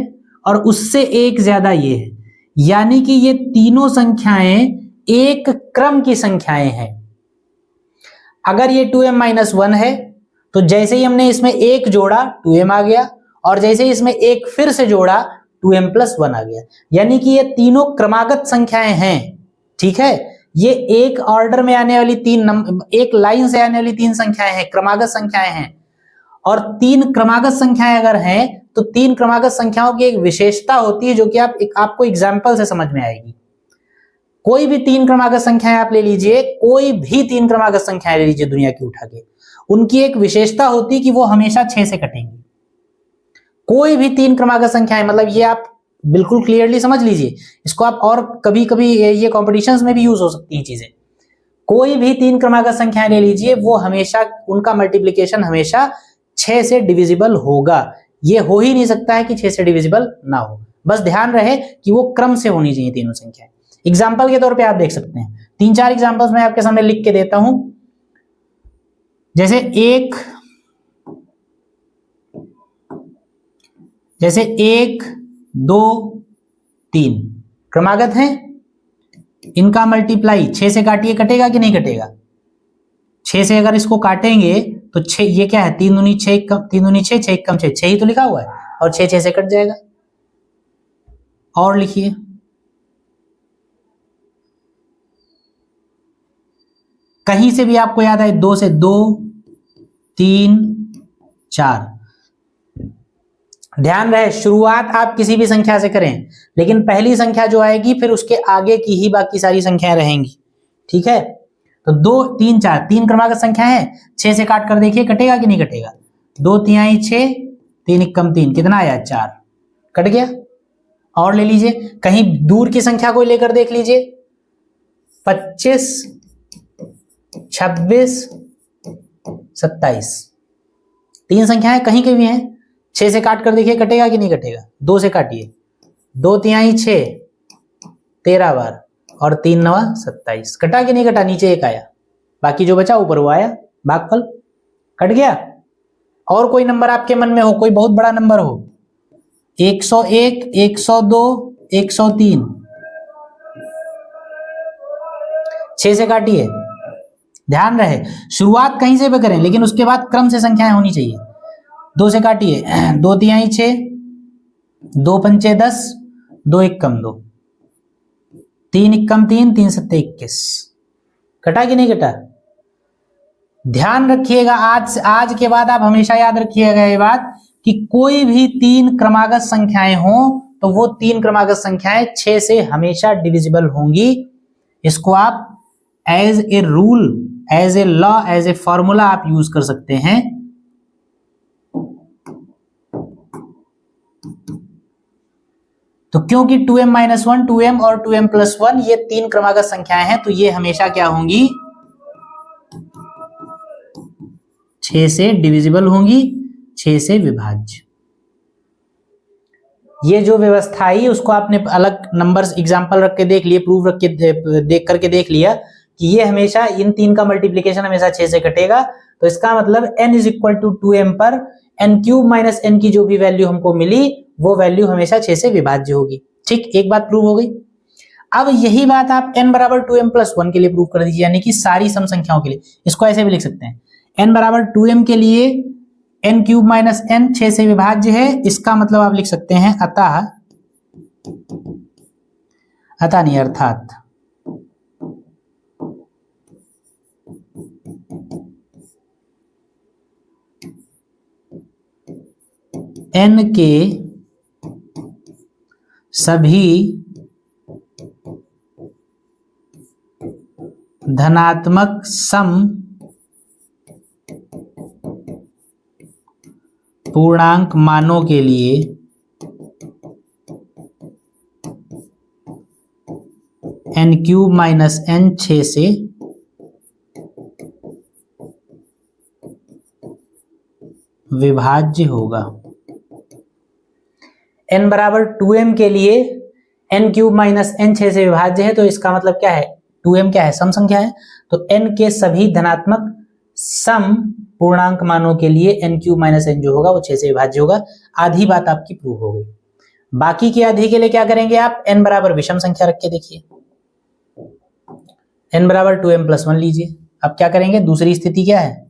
और उससे एक ज्यादा ये है, यानी कि ये तीनों संख्याएं एक क्रम की संख्याएं हैं। अगर ये 2m माइनस 1 है तो जैसे ही हमने इसमें एक जोड़ा 2m आ गया, और जैसे ही इसमें एक फिर से जोड़ा 2m प्लस 1 आ गया, यानी कि ये तीनों क्रमागत संख्याएं हैं। ठीक है, ये एक ऑर्डर में आने वाली एक लाइन से आने वाली तीन संख्याएं हैं, क्रमागत संख्याएं हैं। और तीन क्रमागत संख्याएं अगर हैं तो तीन क्रमागत संख्याओं की एक विशेषता होती है जो कि आपको एग्जाम्पल से समझ में आएगी। कोई भी तीन क्रमागत संख्याएं आप ले लीजिए, कोई भी तीन क्रमागत संख्याएं ले लीजिए दुनिया की उठा के, उनकी एक विशेषता होती है कि वो हमेशा 6 से कटेंगी। कोई भी तीन क्रमागत संख्याएं, मतलब ये आप बिल्कुल क्लियरली समझ लीजिए इसको आप, और कभी कभी ये कॉम्पिटिशन्स में भी यूज हो सकती हैं चीजें। कोई भी तीन क्रमागत संख्याएं ले लीजिए, वो हमेशा उनका मल्टीप्लीकेशन हमेशा 6 से डिविजिबल होगा। ये हो ही नहीं सकता है कि 6 से डिविजिबल ना हो। बस ध्यान रहे कि वो क्रम से होनी चाहिए तीनों संख्याएं। एग्जाम्पल के तौर पे आप देख सकते हैं, 3-4 एग्जाम्पल्स मैं आपके सामने लिख के देता हूं। जैसे 1, 2, 3 क्रमागत हैं, इनका मल्टीप्लाई 6 से काटिए, कटेगा कि नहीं कटेगा? 6 से अगर इसको काटेंगे तो 6, ये क्या है 3 दूनी 6, 3 दूनी 6, 6 कम 6, 6 ही तो लिखा हुआ है, और 6 6 से कट जाएगा। और लिखिए, कहीं से भी आपको याद आए, 2 से 2, 3, 4। ध्यान रहे शुरुआत आप किसी भी संख्या से करें, लेकिन पहली संख्या जो आएगी फिर उसके आगे की ही बाकी सारी संख्याएं रहेंगी। ठीक है, तो 2, 3, 4 तीन क्रमागत संख्या है, 6 से काट कर देखिए कटेगा कि नहीं कटेगा? 2 तिहाई 6, 3 एकम 3, कितना आया 4, कट गया। और ले लीजिए, कहीं दूर की संख्या को लेकर देख लीजिए, 25, 26, 27 तीन संख्याएं कहीं के भी हैं, 6 से काट कर देखिए कटेगा कि नहीं कटेगा? 2 से काटिए, 2 तिहाई 6, 13 बार, और 3 9 27, कटा कि नहीं कटा? नीचे एक आया, बाकी जो बचा ऊपर वो आया, भागफल कट गया। और कोई नंबर आपके मन में हो, कोई बहुत बड़ा नंबर हो, 101, 102, 103, 6 से काटिए। ध्यान रहे शुरुआत कहीं से भी करें, लेकिन उसके बाद क्रम से संख्याएं होनी चाहिए। 2 से काटिए, 2 तिहाई 6, 2 पंचे 10, 2 एकम 2, 3 एकम 3, 3 सत्ते 21, कटा कि नहीं कटा? ध्यान रखिएगा, आज के बाद आप हमेशा याद रखिएगा ये बात कि कोई भी तीन क्रमागत संख्याएं हो तो वो तीन क्रमागत संख्याएं 6 से हमेशा डिविजिबल होंगी। इसको आप as a rule, as a law, as a formula आप यूज कर सकते हैं। तो क्योंकि 2m माइनस 1, 2m और 2m प्लस 1 ये तीन क्रमागत संख्याएं हैं, तो ये हमेशा क्या होंगी? 6 से डिविजिबल होंगी, 6 से विभाज्य। ये जो व्यवस्था आई उसको आपने अलग नंबर्स एग्जांपल रख के देख लिए, प्रूफ रख के देख करके देख लिया कि ये हमेशा इन तीन का मल्टीप्लिकेशन हमेशा 6 से कटेगा। तो इसका मतलब n is equal to 2m पर n क्यूब माइनस n की जो भी वैल्यू हमको मिली वो वैल्यू हमेशा 6 से विभाज्य होगी। ठीक, एक बात प्रूव हो गई। अब यही बात आप n बराबर 2m प्लस 1 के लिए प्रूव कर दीजिए, यानी कि सारी सम संख्याओं के लिए। इसको ऐसे भी लिख सकते हैं, n बराबर 2m के लिए n क्यूब माइनस n 6 से विभाज्य है। इसका मतलब आप लिख सकते हैं अतः नहीं, अर्थात n के सभी धनात्मक सम पूर्णांक मानों के लिए n³ माइनस n 6 से विभाज्य होगा। n बराबर 2m के लिए n³ माइनस n 6 से विभाज्य है, तो इसका मतलब क्या है, 2m क्या है, सम संख्या है, तो n के सभी धनात्मक सम पूर्णांक मानों के लिए n³ माइनस n जो होगा वो 6 से विभाज्य होगा। आधी बात आपकी प्रूव हो गई। बाकी की आधी के लिए क्या करेंगे आप, n बराबर विषम संख्या रख के देखिए, n बराबर 2m प्लस 1 लीजिए। अब क्या करेंगे, दूसरी स्थिति क्या है,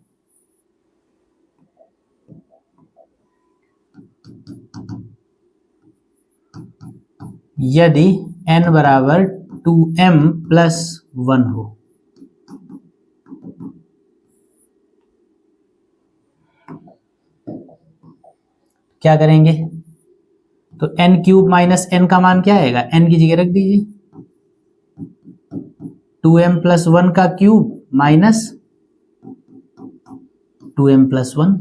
यदि n बराबर 2m प्लस 1 हो, क्या करेंगे, तो n³ माइनस n का मान क्या आएगा, n की जगह रख दीजिए 2m प्लस 1 का क्यूब माइनस 2m प्लस 1,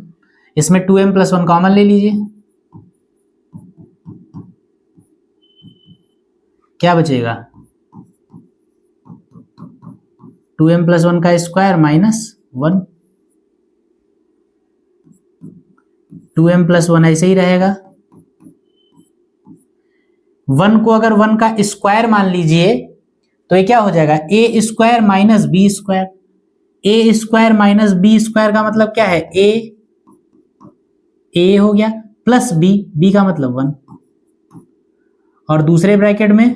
इसमें 2m प्लस 1 कॉमन ले लीजिए, क्या बचेगा, 2m प्लस 1 का स्क्वायर माइनस 1, 2m प्लस 1 ऐसे ही रहेगा। 1 को अगर 1 का स्क्वायर मान लीजिए तो ये क्या हो जाएगा, a square minus B square. a square minus B square का मतलब क्या है, a हो गया प्लस b का मतलब 1, और दूसरे ब्रैकेट में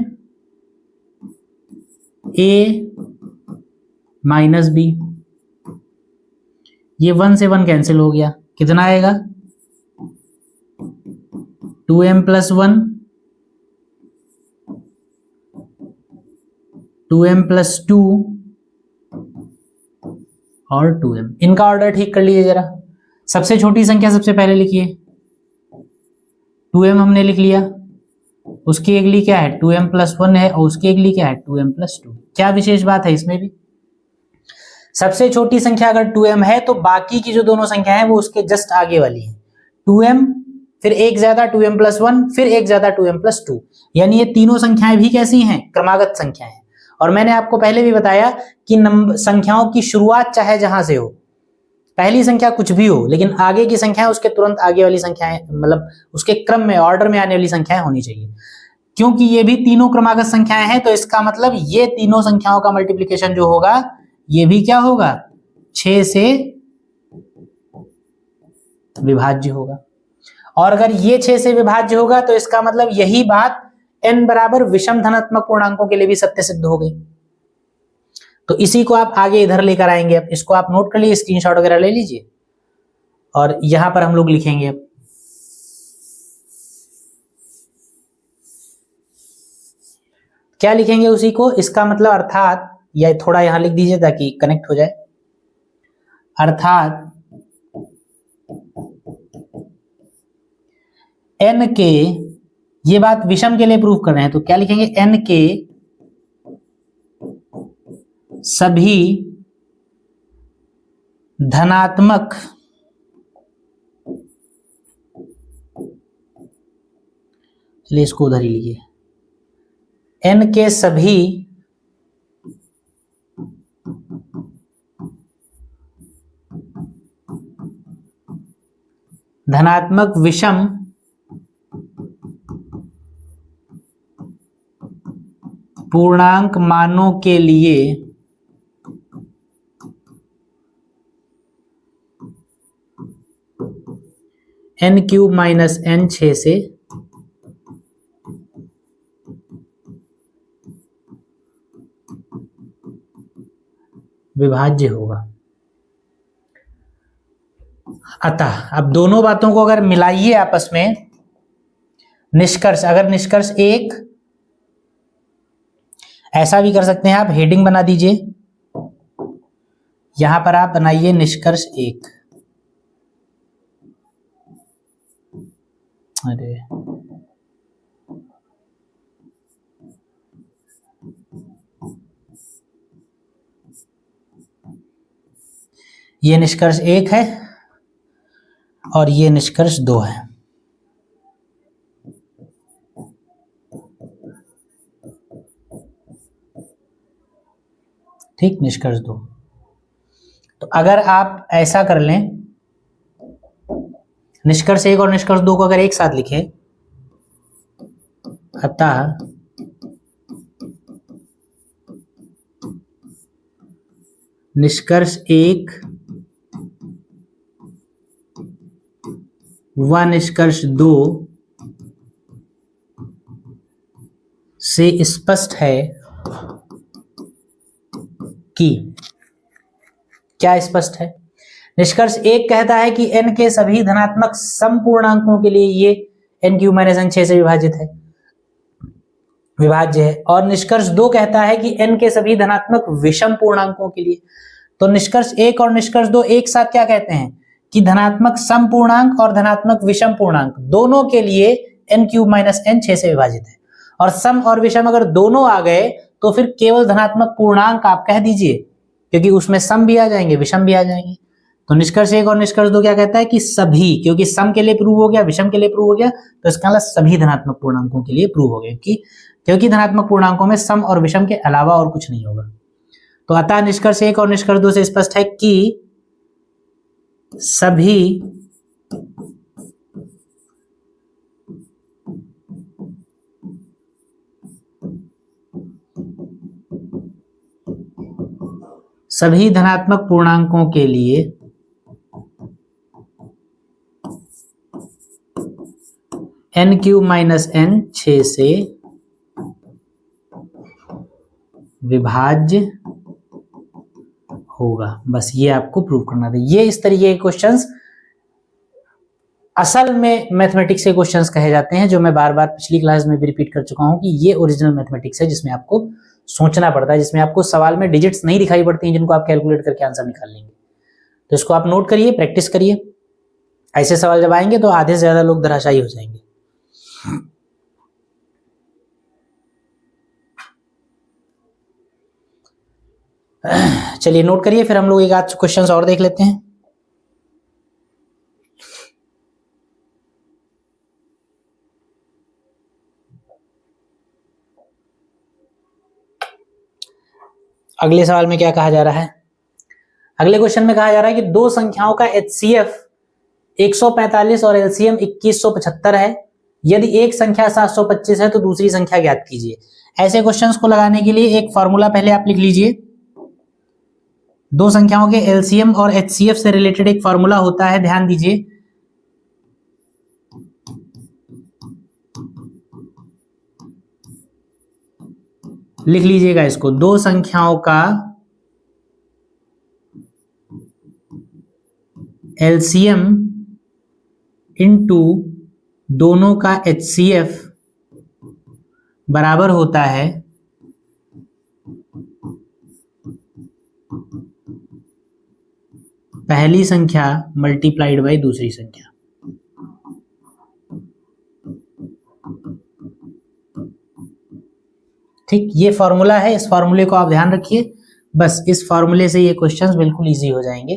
a माइनस बी, ये 1 से 1 कैंसिल हो गया, कितना आएगा 2m प्लस 1, 2m प्लस 2 और 2m। इनका ऑर्डर ठीक कर लीजिए जरा। सबसे छोटी संख्या सबसे पहले लिखिए, 2m हमने लिख लिया, उसकी अगली क्या है 2m प्लस 1 है, और उसकी अगली क्या है 2m प्लस 2। क्या विशेष बात है इसमें भी, सबसे छोटी संख्या अगर 2m है तो बाकी की जो दोनों संख्या है वो उसके जस्ट आगे वाली है, 2m फिर एक ज्यादा 2m प्लस 1 फिर एक ज्यादा 2m प्लस 2, यानी ये तीनों संख्याएं भी कैसी हैं, क्रमागत संख्याएं। और मैंने आपको पहले भी बताया कि संख्याओं की शुरुआत चाहे जहां से हो, पहली संख्या कुछ भी हो, लेकिन आगे की संख्या उसके तुरंत आगे वाली संख्याएं, मतलब उसके क्रम में ऑर्डर में आने वाली संख्याएं होनी चाहिए। क्योंकि ये भी तीनों क्रमागत संख्याएं हैं, तो इसका मतलब ये तीनों संख्याओं का मल्टीप्लिकेशन जो होगा ये भी क्या होगा, 6 से विभाज्य होगा। और अगर ये 6 से विभाज्य होगा तो इसका मतलब यही बात n बराबर विषम धनात्मक पूर्णांकों के लिए भी सत्य सिद्ध हो गई। तो इसी को आप आगे इधर लेकर आएंगे। अब इसको आप नोट कर लीजिए, स्क्रीनशॉट वगैरह ले लीजिए, और यहां पर हम लोग लिखेंगे। अब क्या लिखेंगे उसी को, इसका मतलब अर्थात, या थोड़ा यहां लिख दीजिए ताकि कनेक्ट हो जाए, अर्थात n के, ये बात विषम के लिए प्रूव कर रहे हैं, तो क्या लिखेंगे, n के सभी धनात्मक चलिए इसको उधर ही लीजिए, n के सभी धनात्मक विषम पूर्णांक मानों के लिए n³ माइनस n 6 से विभाज्य होगा। अतः अब दोनों बातों को अगर मिलाइए आपस में, निष्कर्ष, अगर निष्कर्ष एक, ऐसा भी कर सकते हैं आप, हेडिंग बना दीजिए, यहां पर आप बनाइए निष्कर्ष एक, अरे ये निष्कर्ष 1 है और ये निष्कर्ष 2 है। ठीक, निष्कर्ष 2। तो अगर आप ऐसा कर लें, निष्कर्ष 1 और निष्कर्ष 2 को अगर एक साथ लिखें, अतः निष्कर्ष 1 व निष्कर्ष 2 से स्पष्ट है कि, क्या स्पष्ट है? निष्कर्ष 1 कहता है कि n के सभी धनात्मक सम पूर्णांकों के लिए ये n³ - n 6 से विभाज्य है। और निष्कर्ष 2 कहता है कि n के सभी धनात्मक विषम पूर्णांकों के लिए। तो निष्कर्ष 1 और निष्कर्ष 2 एक साथ क्या कहते हैं कि धनात्मक सम पूर्णांक और धनात्मक विषम पूर्णांक दोनों के लिए n³ - n 6 से विभाजित है। और सम और विषम अगर दोनों आ गए तो फिर केवल धनात्मक पूर्णांक आप कह दीजिए, क्योंकि उसमें सम भी आ जाएंगे विषम भी आ जाएंगे। तो निष्कर्ष 1 और निष्कर्ष 2 क्या कहता है कि सभी, क्योंकि सम के लिए प्रूव हो गया, विषम के लिए प्रूव हो गया, तो इसका मतलब सभी धनात्मक पूर्णांकों के लिए प्रूव हो गया, क्योंकि धनात्मक पूर्णांकों में सम और विषम के अलावा और कुछ नहीं होगा। तो अतः निष्कर्ष 1 और निष्कर्ष 2 से स्पष्ट है कि सभी धनात्मक पूर्णांकों के लिए n³ - n 6 से विभाज्य होगा। बस ये आपको प्रूव करना था। ये इस तरीके के क्वेश्चंस असल में मैथमेटिक्स के क्वेश्चंस कहे जाते हैं, जो मैं बार बार पिछली क्लास में भी रिपीट कर चुका हूं कि ये ओरिजिनल मैथमेटिक्स है, जिसमें आपको सोचना पड़ता है, जिसमें आपको सवाल में डिजिट्स नहीं दिखाई पड़ती हैं जिनको आप कैलकुलेट करके आंसर निकाल लेंगे। तो इसको आप नोट करिए, प्रैक्टिस करिए। ऐसे सवाल जब आएंगे तो आधे से ज्यादा लोग धराशायी हो जाएंगे। चलिए नोट करिए, फिर हम लोग एक आध क्वेश्चंस और देख लेते हैं। अगले सवाल में क्या कहा जा रहा है? अगले क्वेश्चन में कहा जा रहा है कि दो संख्याओं का HCF 145 और LCM 2175 है। यदि एक संख्या 725 है तो दूसरी संख्या ज्ञात कीजिए। ऐसे क्वेश्चंस को लगाने के लिए एक फॉर्मूला पहले आप लिख लीजिए। दो संख्याओं के LCM और HCF से रिलेटेड एक फॉर्मूला होता है, ध्यान दीजिए। लिख लीजिएगा इसको। दो संख्याओं का LCM इंटू दोनों का HCF बराबर होता है पहली संख्या मल्टीप्लाइड बाय दूसरी संख्या। ठीक, ये फॉर्मूला है, इस फॉर्मूले को आप ध्यान रखिए। बस इस फॉर्मूले से ये क्वेश्चंस बिल्कुल इजी हो जाएंगे।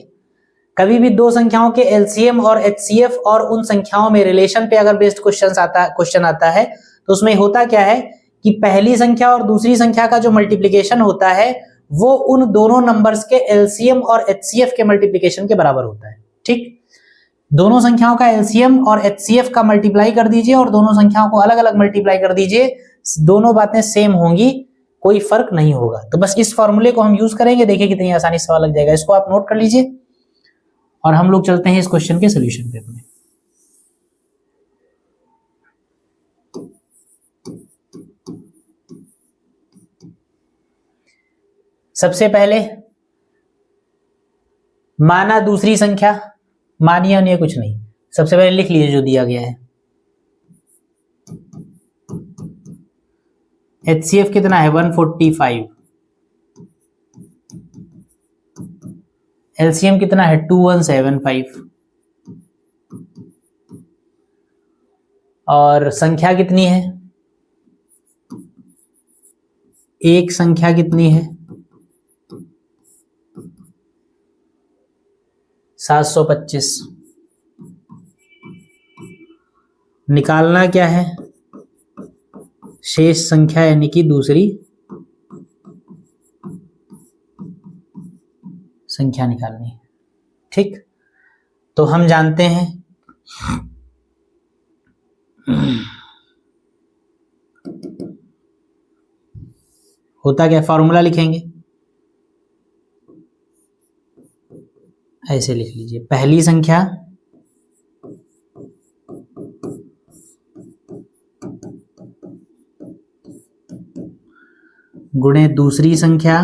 कभी भी दो संख्याओं के LCM और HCF और उन संख्याओं में रिलेशन पे अगर बेस्ड क्वेश्चन आता है तो उसमें होता क्या है कि पहली संख्या और दूसरी संख्या का जो मल्टीप्लिकेशन होता है वो उन दोनों नंबर्स के LCM और HCF के मल्टीप्लिकेशन के बराबर होता है। ठीक, दोनों संख्याओं का LCM और HCF का मल्टीप्लाई कर दीजिए और दोनों संख्याओं को अलग अलग मल्टीप्लाई कर दीजिए, दोनों बातें सेम होंगी, कोई फर्क नहीं होगा। तो बस इस फॉर्मूले को हम यूज करेंगे, देखिए कितनी आसानी से सवाल लग जाएगा। इसको आप नोट कर लीजिए और हम लोग चलते हैं इस क्वेश्चन के सोल्यूशन पे अपने। सबसे पहले माना दूसरी संख्या, मानिए नहीं कुछ नहीं, सबसे पहले लिख लीजिए जो दिया गया है। HCF कितना है 145, LCM कितना है 2175। और संख्या कितनी है, एक संख्या कितनी है, 725। निकालना क्या है, शेष संख्या यानी कि दूसरी संख्या निकालनी है। ठीक, तो हम जानते हैं होता क्या, फॉर्मूला लिखेंगे, ऐसे लिख लीजिए, पहली संख्या गुणे दूसरी संख्या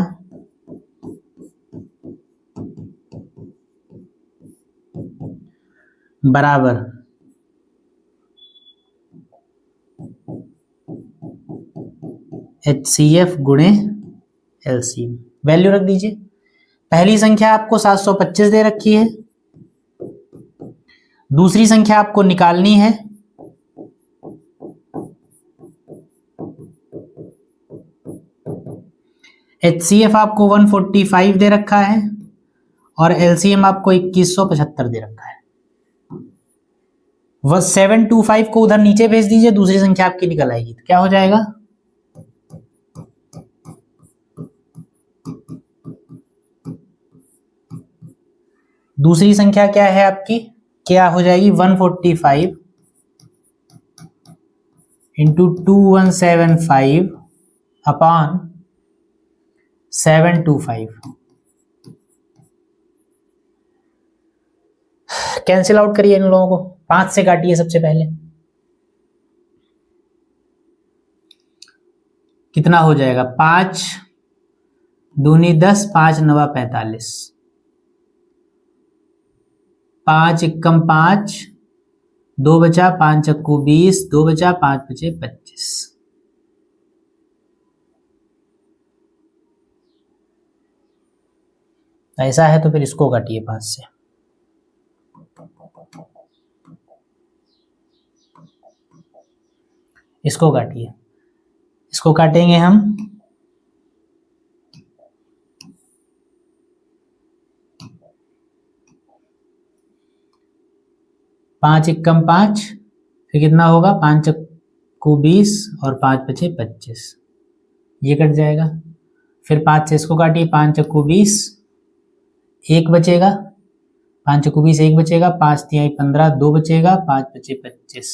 बराबर HCF गुणे LCM। वैल्यू रख दीजिए। पहली संख्या आपको 725 दे रखी है, दूसरी संख्या आपको निकालनी है, HCF आपको 145 दे रखा है और LCM आपको 2175 दे रखा है। वह 725 को उधर नीचे भेज दीजिए, दूसरी संख्या आपकी निकल आएगी। तो क्या हो जाएगा, दूसरी संख्या क्या है आपकी, क्या हो जाएगी, 145 इंटू 2175 अपॉन 725। कैंसिल आउट करिए इन लोगों को, 5 से काटिए सबसे पहले, कितना हो जाएगा, 5 दूनी 10, 5 नवा 45, 5 एकम 5, 2 बचा, 5 चक्कू 20, 2 बचा, 5 बचे 25। ऐसा है तो फिर इसको काटिए 5 से, इसको काटिए, इसको काटेंगे हम, 5 एकम 5, फिर कितना होगा, 5 चक्कू 20 और 5 बचे 25, ये कट जाएगा। फिर 5 से इसको काटिए, 5 चक्कू 20, 1 बचेगा, 5 चक्कू 20 1 बचेगा, 5 तिहाई 15, 2 बचेगा, 5 बचे 25।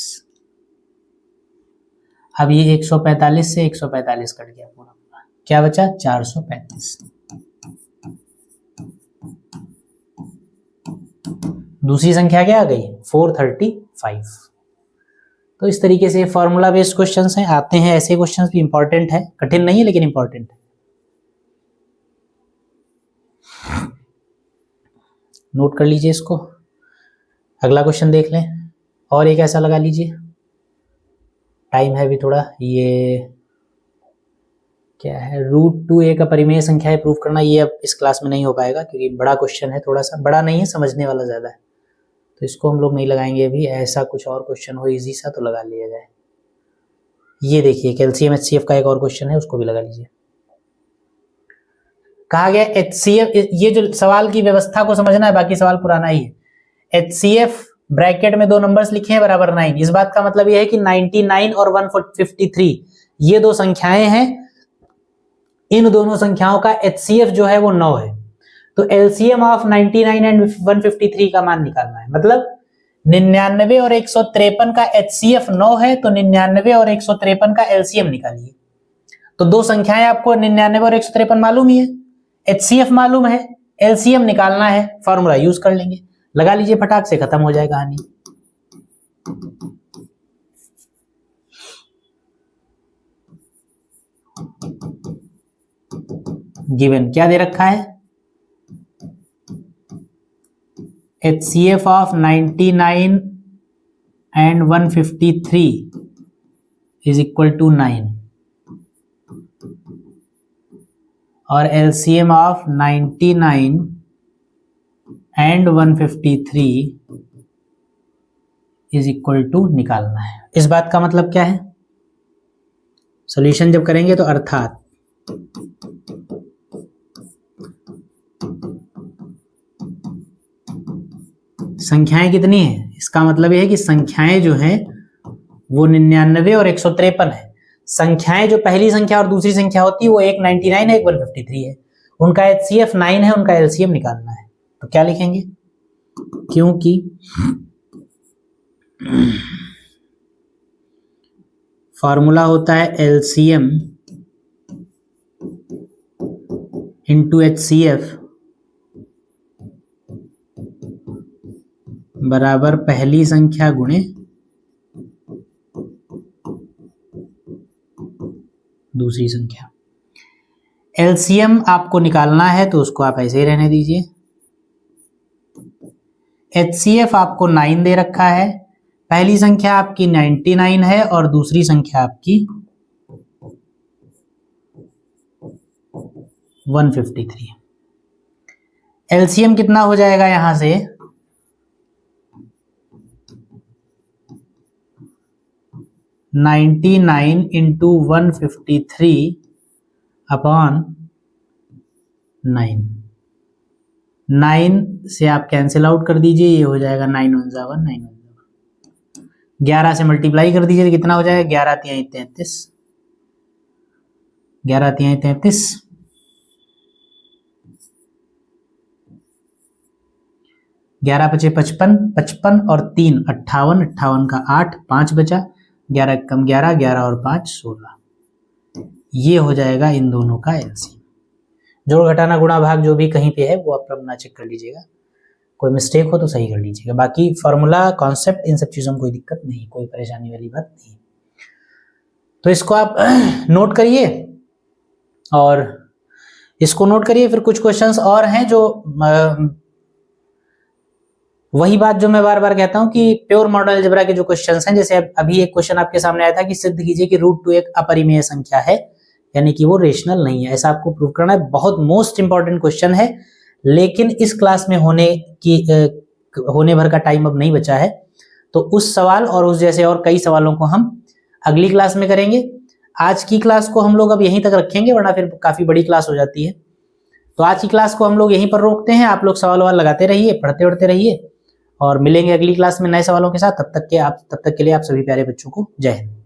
अब ये 145 से 145 कट गया पूरा पूरा, क्या बचा, 435। दूसरी संख्या क्या आ गई, 435। तो इस तरीके से फॉर्मूला बेस्ड क्वेश्चंस हैं, आते हैं ऐसे क्वेश्चंस भी, इंपॉर्टेंट है, कठिन नहीं है लेकिन इंपॉर्टेंट है। नोट कर लीजिए इसको। अगला क्वेश्चन देख लें, और एक ऐसा लगा लीजिए, टाइम है भी थोड़ा। ये क्या है, √2a का परिमेय संख्या है प्रूव करना। ये अब इस क्लास में नहीं हो पाएगा क्योंकि बड़ा क्वेश्चन है, थोड़ा सा बड़ा नहीं है, समझने वाला ज़्यादा है, तो इसको हम लोग नहीं लगाएंगे अभी। ऐसा कुछ और क्वेश्चन हो इजी सा तो लगा लिया जाए। ये देखिए कैल्शियम HCF का एक और क्वेश्चन है, उसको भी लगा लीजिए। कहा गया HCF, ये जो सवाल की व्यवस्था को समझना है, बाकी सवाल पुराना ही है। HCF ब्रैकेट में 2 नंबर्स लिखे हैं बराबर 9। इस बात का मतलब यह है कि 99 और 153 ये 2 संख्याएं हैं, इन दोनों संख्याओं का HCF जो है वो 9 है। तो LCM ऑफ 99 एंड 153 का मान निकालना है। मतलब 99 और 153 का HCF 9 है, तो 99 और 153 का LCM निकालिए। तो 2 संख्याएं आपको 99 और 153 मालूम ही है, HCF मालूम है, LCM निकालना है, फॉर्मूला यूज कर लेंगे। लगा लीजिए, फटाक से खत्म हो जाए कहानी। गिवन क्या दे रखा है, HCF of 99 and 153 is equal to 9 और LCM of 99 and 153 is equal to निकालना है। इस बात का मतलब क्या है, सॉल्यूशन जब करेंगे तो अर्थात संख्याएं कितनी है, इसका मतलब यह है कि संख्याएं जो हैं वो 99 और 153 है। संख्याएं जो पहली संख्या और दूसरी संख्या होती है वो एक 99 है, एक 153 है। उनका HCF 9 है, उनका LCM निकालना है। तो क्या लिखेंगे, क्योंकि फॉर्मूला होता है LCM इंटू HCF बराबर पहली संख्या गुणे दूसरी संख्या। LCM आपको निकालना है तो उसको आप ऐसे ही रहने दीजिए। HCF आपको 9 दे रखा है, पहली संख्या आपकी 99 है और दूसरी संख्या आपकी 153 है। LCM कितना हो जाएगा यहां से, 99 इंटू 153 अपॉन 9। 9 से आप कैंसिल आउट कर दीजिए, ये हो जाएगा 9 1 जा 1, 9 1 जा 1। 11 से मल्टीप्लाई कर दीजिए तो कितना हो जाएगा, 11 तिहाई 33, 11 तिहाई 33, 11 पचे 55, 55 और 3 58, 58 का 8, 5 बचा, 11 कम 11, 11 और 5 16। ये हो जाएगा इन दोनों का LCM। जोड़ घटाना गुणा भाग जो भी कहीं पे है वो आप अपना चेक कर लीजिएगा, कोई मिस्टेक हो तो सही कर लीजिएगा। बाकी फॉर्मूला कॉन्सेप्ट इन सब चीज़ों में कोई दिक्कत नहीं, कोई परेशानी वाली बात नहीं। तो इसको आप नोट करिए और इसको नोट करिए। फिर कुछ क्वेश्चंस और हैं जो वही बात जो मैं बार बार कहता हूं कि प्योर मॉडल अलजेब्रा के जो क्वेश्चंस हैं, जैसे अभी एक क्वेश्चन आपके सामने आया था कि सिद्ध कीजिए कि √2 एक अपरिमेय संख्या है, यानी कि वो रेशनल नहीं है। ऐसा आपको प्रूव करना है। बहुत मोस्ट इंपॉर्टेंट क्वेश्चन है, लेकिन इस क्लास में होने भर का टाइम अब नहीं बचा है, तो उस सवाल और उस जैसे और कई सवालों को हम अगली क्लास में करेंगे। आज की क्लास को हम लोग अब यहीं तक रखेंगे, वरना फिर काफी बड़ी क्लास हो जाती है। तो आज की क्लास को हम लोग यहीं पर रोकते हैं। आप लोग सवाल लगाते रहिए, पढ़ते उड़ते रहिए और मिलेंगे अगली क्लास में नए सवालों के साथ। तब तक के लिए आप सभी प्यारे बच्चों को जय हिंद।